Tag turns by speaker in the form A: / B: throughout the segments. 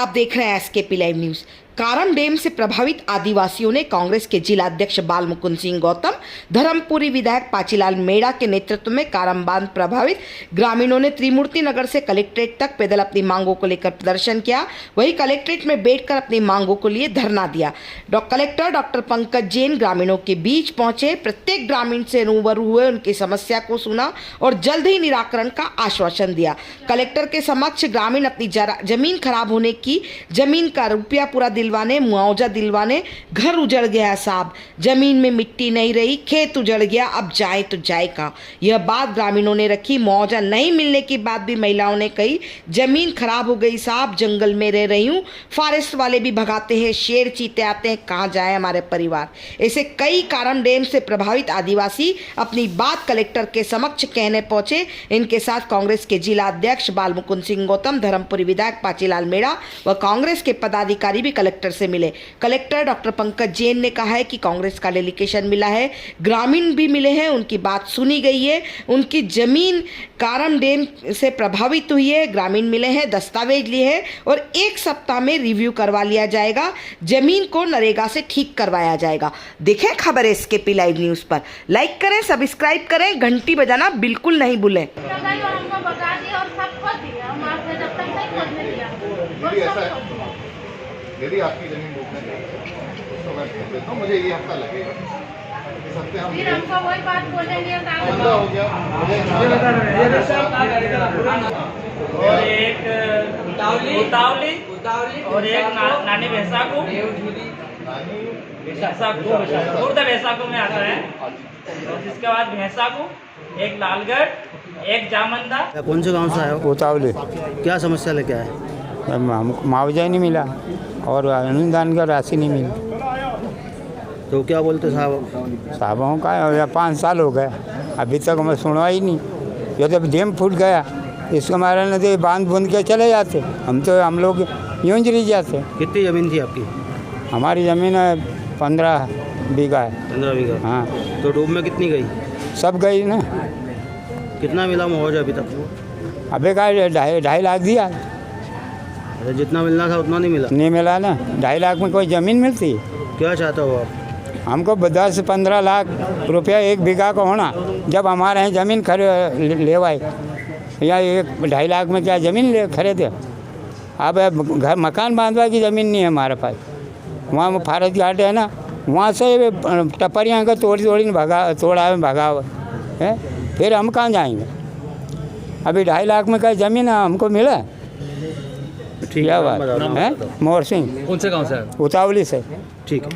A: आप देख रहे हैं एसकेपी लाइव न्यूज। कारम डैम से प्रभावित आदिवासियों ने कांग्रेस के जिला अध्यक्ष बाल मुकुंद सिंह गौतम, धर्मपुरी विधायक पाचीलाल मेड़ा के नेतृत्व में कारम बांध प्रभावित ग्रामीणों ने त्रिमूर्ति नगर से कलेक्ट्रेट तक पैदल अपनी मांगों को लेकर प्रदर्शन किया। वहीं कलेक्ट्रेट में बैठकर अपनी मांगों को लिए धरना दिया। कलेक्टर डॉक्टर पंकज जैन ग्रामीणों के बीच पहुंचे, प्रत्येक ग्रामीण से रूबरू हुए, उनकी समस्या को सुना और जल्द ही निराकरण का आश्वासन दिया। कलेक्टर के समक्ष ग्रामीण अपनी जमीन खराब होने की, जमीन का रुपया पूरा दिलवाने, मुआवजा दिलवाने, घर उजड़ गया साहब, जमीन में मिट्टी नहीं रही, खेत उजड़ गया, अब जाए तो जाए कहाँ। यह बात ग्रामीणों ने रखी। मुआवजा नहीं मिलने की बात भी महिलाओं ने कही। जमीन खराब हो गई साहब, जंगल में रह रही हूँ, फॉरेस्ट वाले भी भगाते हैं, शेर चीते आते हैं, कहाँ जाए हमारे परिवार। ऐसे कई कारम डैम से प्रभावित आदिवासी अपनी बात कलेक्टर के समक्ष कहने पहुंचे। इनके साथ कांग्रेस के जिला अध्यक्ष बाल मुकुंद सिंह गौतम, धर्मपुरी विधायक पाचीलाल मेड़ा व कांग्रेस के पदाधिकारी भी कलेक्टर से मिले। कलेक्टर डॉक्टर पंकज जैन ने कहा है कि कांग्रेस का डेलीगेशन मिला है, ग्रामीण भी मिले हैं, उनकी बात सुनी गई है, उनकी जमीन कारम डैम से प्रभावित हुई है, ग्रामीण मिले हैं, दस्तावेज लिए हैं और 1 सप्ताह में रिव्यू करवा लिया जाएगा, जमीन को नरेगा से ठीक करवाया जाएगा। देखें खबर एसकेपी लाइव न्यूज पर, लाइक करें, सब्सक्राइब करें, घंटी बजाना बिल्कुल नहीं भूलें।
B: यदि आपकी जमीन रोकने तो मैं कर देता हूँ, मुझे ये हफ्ता लगेगा। इस हफ्ते हम फिर हमको वही बात बोलेंगे, बंदा हो गया।
C: और एक उतावली और एक नानी भैंसा को भैंसा को में आता है। और जिसके बाद भैंसा को एक लालगढ़, एक जामंदा।
D: कौन से गांव से आए हो?
E: उतावले।
D: क्या समस्या लेके आए?
E: मुआवजा नहीं मिला और अनुदान का राशि नहीं मिली।
D: तो क्या बोलते साहब?
E: साहबों का 5 साल हो गए, अभी तक हमें सुनवा ही नहीं। ये तो डैम फूट गया, इसको हमारे न तो बांध बूंद के चले जाते, हम लोग यूँ ही रह जाते।
D: कितनी ज़मीन थी आपकी?
E: हमारी ज़मीन 15 बीघा है।
D: 15 बीघा?
E: हाँ।
D: तो डूब में कितनी गई?
E: सब गई ना।
D: कितना मिला मुआवजा अभी तक?
E: अबे का 2.5 लाख दिया।
D: अरे जितना मिलना था उतना नहीं मिला? नहीं
E: मिला ना। 2.5 लाख में कोई ज़मीन मिलती?
D: क्या चाहते हो आप?
E: हमको 10 से 15 लाख रुपया 1 बीघा का होना। जब हमारे यहाँ ज़मीन लेवाई या 2.5 लाख में क्या ज़मीन खरीदे? अब घर मकान बांधवा की ज़मीन नहीं है हमारे पास। वहाँ फॉरेस्ट गार्ड है ना, वहाँ से टपरियाँ का तोड़ी भगा है, फिर हम कहाँ जाएंगे? अभी 2.5 लाख में क्या ज़मीन हमको मिला? क्या बात है? मोहर सिंह।
D: कौन से गाँव से आए?
E: उतावली से।
D: ठीक है।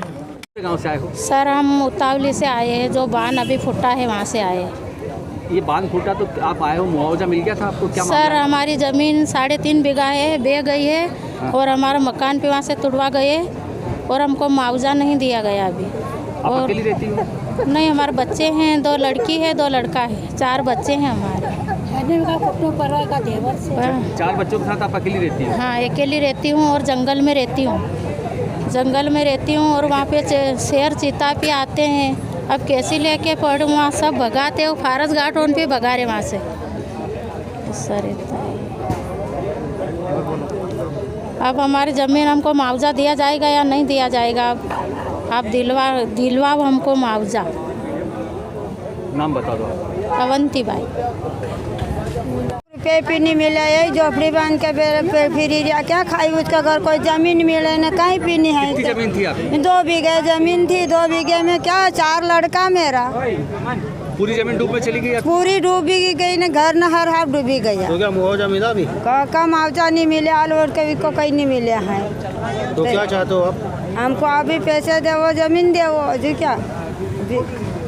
D: गाँव से आए हो?
F: सर हम उतावली से आए हैं, जो बांध अभी फूटा है वहाँ से आए हैं।
D: ये बांध फूटा तो आप आए हो, मुआवजा मिल गया था आपको? क्या
F: सर हमारी ज़मीन 3.5 बीघा है, बह गई है। हाँ। और हमारा मकान पे वहाँ से तुड़वा गए और हमको मुआवजा नहीं दिया गया अभी।
D: आप
F: और
D: अकेली रहती हो?
F: नहीं, हमारे बच्चे हैं, 2 लड़की है, 2 लड़का है, 4 बच्चे हैं हमारे।
D: 4 बच्चों के साथ आप अकेली रहती हो?
F: हाँ, अकेली रहती हूँ और जंगल में रहती हूँ और वहाँ पे शेर चीता भी आते हैं। अब कैसे लेके पढ़ूँ? वहाँ सब भगाते हो, फॉरेस्ट गार्ड उन पे भगा रहे वहाँ से। सर अब हमारी ज़मीन हमको मुआवजा दिया जाएगा या नहीं दिया जाएगा? आप दिलवाओ हमको मुआवजा।
D: नाम बता दो।
F: अवंती बाई।
G: रुपये भी नहीं मिला, यही झोपड़ी बांध के फिर क्या खाई? उसका घर कोई ज़मीन मिले ना, कहीं भी नहीं है।
D: कितनी ज़मीन थी आपकी?
G: 2 बीघे ज़मीन थी। 2 बीघे में क्या 4 लड़का मेरा।
D: पूरी ज़मीन डूब में चली गई?
G: पूरी डूबी गई ना, घर न हर हाफ डूबी गया।
D: तो क्या मुआवजा मिला अभी?
G: का मुआवजा नहीं मिले, आलू और कभी को कहीं नहीं मिले हैं।
D: तो क्या चाहते हो आप?
G: हमको अभी पैसे दे, वो ज़मीन दे, वो जी क्या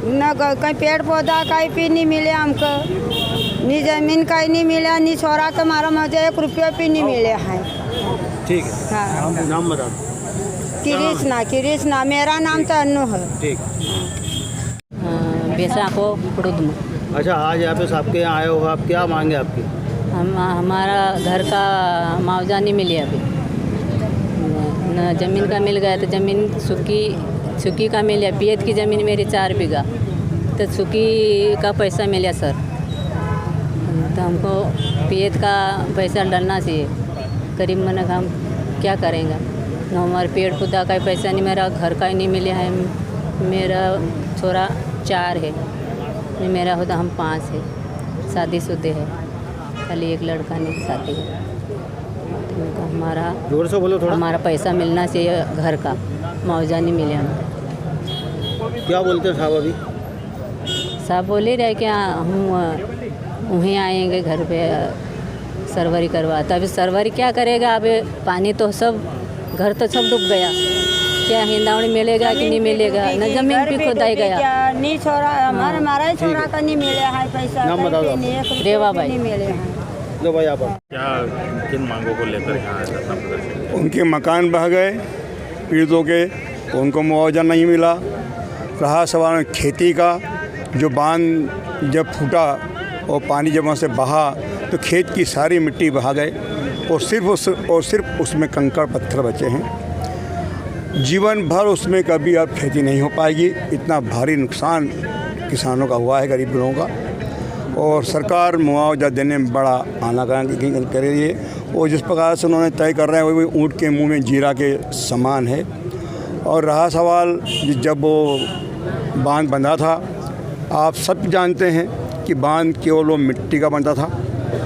G: न कहीं पेड़ पौधा कहीं भी नहीं मिले हमको, नी ज़मीन कहीं नहीं मिला, नी छोरा के मारा मुझे 1 रुपया भी नहीं मिले हैं।
D: ठीक है।
G: हाँ।
D: नाम बता दो।
G: कृष्णा, मेरा नाम तो अन्नू है।
D: ठीक।
H: बेसा को पड़ोदमा।
D: अच्छा, आज यहाँ पे सबके यहाँ आए हो, आप क्या मांगे आपकी?
H: हमारा घर का मुआवजा नहीं मिले अभी, न ज़मीन का मिल गया तो ज़मीन सुखी का मिला। पियत की ज़मीन मेरी 4 बीघा, तो सुखी का पैसा मिला सर। तो हमको पियत का पैसा डालना चाहिए। करीब मन हम क्या करेंगे। न हमारे पेड़ पौधा का पैसा नहीं, मेरा घर का ही नहीं मिला है। मेरा छोरा 4 है, मेरा होता हम 5 है, शादीशुदा है, खाली एक लड़का नहीं शादी है। तो हमारा
D: जोर से बोलो थोड़ा।
H: हमारा पैसा मिलना चाहिए, घर का मुआवजा नहीं मिले हमें।
D: क्या बोलते हैं साहब अभी?
H: साहब बोले रहे कि हम वहीं आएंगे घर पे सर्वरी करवाता। अभी सर्वरी क्या करेगा, अभी पानी तो सब घर तो सब डूब गया, क्या हिंदावड़ी मिलेगा कि नहीं मिलेगा, न जमीन भी खोदाई गया।
G: नहीं छोरा हमारा ही छोरा का नहीं मिले है पैसा,
D: नाम बताओ आप।
H: रेवा भाई।
G: नहीं मिले हैं।
D: लो भाई आप।
I: क्या किन मांगों को लेकर यहाँ धरना प्रदर्शन?
J: उनके मकान बह गए पीड़ितों के, उनको मुआवजा नहीं मिला। रहा सवाल खेती का, जो बांध जब फूटा और पानी जब वहाँ से बहा तो खेत की सारी मिट्टी बहा गए और सिर्फ उसमें कंकड़ पत्थर बचे हैं। जीवन भर उसमें कभी अब खेती नहीं हो पाएगी। इतना भारी नुकसान किसानों का हुआ है, गरीब लोगों का। और सरकार मुआवजा देने में बड़ा आनाकानी कर रही है और जिस प्रकार से उन्होंने तय कर रहे हैं वो ऊँट के मुंह में जीरा के समान है। और रहा सवाल जब वो बांध बंधा था, आप सब जानते हैं कि बांध केवल वो मिट्टी का बनता था।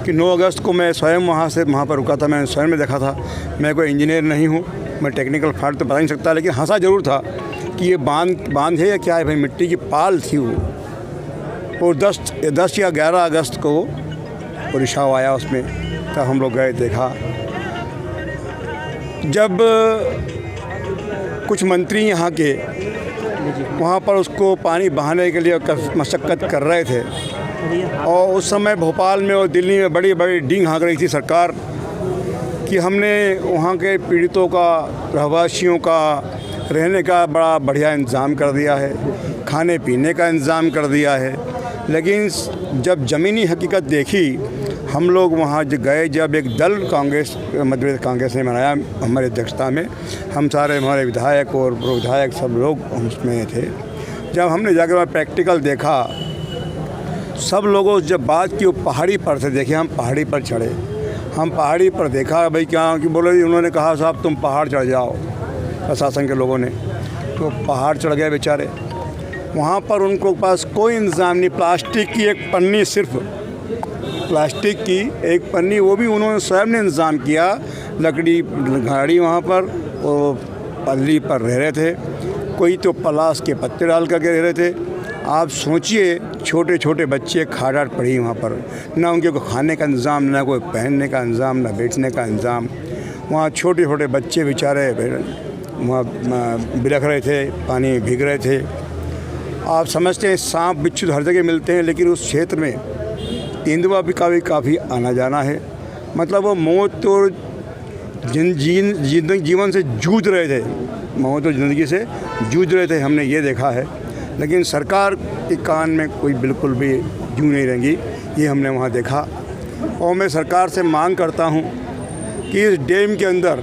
J: कि 9 अगस्त को मैं स्वयं वहाँ पर रुका था, मैंने स्वयं में देखा था। मैं कोई इंजीनियर नहीं हूँ, मैं टेक्निकल फॉल्ट तो बता नहीं सकता, लेकिन हंसा ज़रूर था कि ये बांध है या क्या है भाई। मिट्टी की पाल थी वो। और 10 या 11 अगस्त को रिसाव आया उसमें, तब हम लोग गए देखा। जब कुछ मंत्री यहाँ के वहाँ पर उसको पानी बहाने के लिए मशक्क़त कर रहे थे और उस समय भोपाल में और दिल्ली में बड़ी बड़ी डींग हाँक रही थी सरकार कि हमने वहाँ के पीड़ितों का, रहवासियों का रहने का बड़ा बढ़िया इंतज़ाम कर दिया है, खाने पीने का इंतज़ाम कर दिया है। लेकिन जब ज़मीनी हकीकत देखी, हम लोग वहाँ गए, जब एक दल कांग्रेस, मध्य प्रदेश कांग्रेस ने बनाया हमारी अध्यक्षता में, हम सारे हमारे विधायक और विधायक सब लोग उसमें थे। जब हमने जाकर वहाँ प्रैक्टिकल देखा, सब लोगों जब बात की वो पहाड़ी पर थे, देखे हम पहाड़ी पर चढ़े, हम पहाड़ी पर देखा भाई क्या कि बोले, उन्होंने कहा साहब तुम पहाड़ चढ़ जाओ, प्रशासन के लोगों ने। तो पहाड़ चढ़ गए बेचारे। वहाँ पर उनको पास कोई इंतज़ाम नहीं, प्लास्टिक की एक पन्नी, सिर्फ प्लास्टिक की एक पन्नी, वो भी उन्होंने स्वयं ने इंतज़ाम किया। लकड़ी गाड़ी वहाँ पर वो पल्ली पर रह रहे थे, कोई तो पलाश के पत्ते डाल करके रह रहे थे। आप सोचिए, छोटे छोटे बच्चे खाड़ा पड़ी वहाँ पर, ना उनके को खाने का इंतज़ाम, ना कोई पहनने का इंतज़ाम, ना बैठने का इंतज़ाम। वहाँ छोटे छोटे बच्चे बेचारे वहाँ बिलख रहे थे, पानी भीग रहे थे। आप समझते हैं सांप बिच्छू हर जगह मिलते हैं, लेकिन उस क्षेत्र में तेंदुआ भी काफ़ी आना जाना है। मतलब वो मौत और जीवन से जूझ रहे थे, मौत और ज़िंदगी से जूझ रहे थे, हमने ये देखा है। लेकिन सरकार के कान में कोई बिल्कुल भी जू नहीं रहेंगी, ये हमने वहाँ देखा। और मैं सरकार से मांग करता हूँ कि इस डैम के अंदर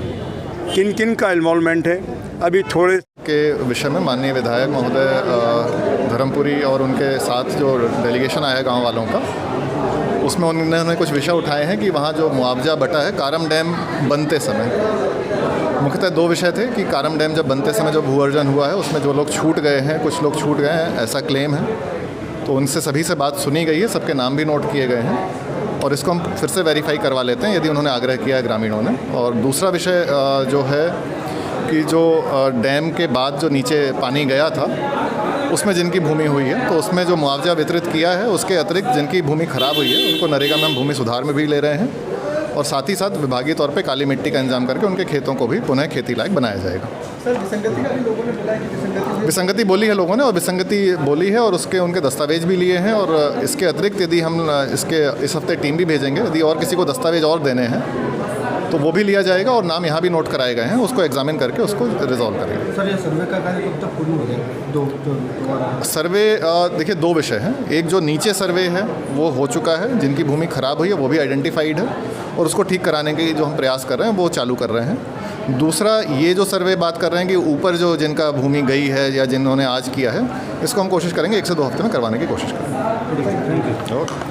J: किन किन का इन्वॉल्वमेंट है। अभी थोड़े
B: के विषय में माननीय विधायक महोदय धर्मपुरी और उनके साथ जो डेलीगेशन आया गांव वालों का, उसमें उन्होंने कुछ विषय उठाए हैं कि वहाँ जो मुआवजा बटा है कारम डैम बनते समय, मुख्यतः 2 विषय थे कि कारम डैम जब बनते समय जो भूअर्जन हुआ है उसमें जो लोग छूट गए हैं, कुछ लोग छूट गए हैं, ऐसा क्लेम है। तो उनसे सभी से बात सुनी गई है, सबके नाम भी नोट किए गए हैं और इसको हम फिर से वेरीफाई करवा लेते हैं यदि उन्होंने आग्रह किया है ग्रामीणों ने। और दूसरा विषय जो है कि जो डैम के बाद जो नीचे पानी गया था उसमें जिनकी भूमि हुई है, तो उसमें जो मुआवजा वितरित किया है उसके अतिरिक्त जिनकी भूमि ख़राब हुई है उनको नरेगा में हम भूमि सुधार में भी ले रहे हैं और साथ ही साथ विभागीय तौर पे काली मिट्टी का इंतजाम करके उनके खेतों को भी पुनः खेती लायक बनाया जाएगा।
K: सर, विसंगति का भी लोगों ने बोला है कि
B: विसंगति बोली है लोगों ने, और विसंगति बोली है और उसके उनके दस्तावेज भी लिए हैं। और इसके अतिरिक्त यदि हम इस हफ्ते टीम भी भेजेंगे, यदि और किसी को दस्तावेज और देने हैं तो वो भी लिया जाएगा और नाम यहाँ भी नोट कराए गए हैं, उसको एग्जामिन करके उसको रिजॉल्व करेंगे।
K: सर, ये सर्वे का कार्य कब तक पूर्ण हो जाएगा?
B: सर्वे देखिए 2 विषय हैं। एक जो नीचे सर्वे है वो हो चुका है, जिनकी भूमि ख़राब हुई है वो भी आइडेंटिफाइड है और उसको ठीक कराने के जो हम प्रयास कर रहे हैं वो चालू कर रहे हैं। दूसरा ये जो सर्वे बात कर रहे हैं कि ऊपर जो जिनका भूमि गई है या जिन्होंने आज किया है, इसको हम कोशिश करेंगे 1 से 2 हफ्ते में करवाने की कोशिश करेंगे। ओके।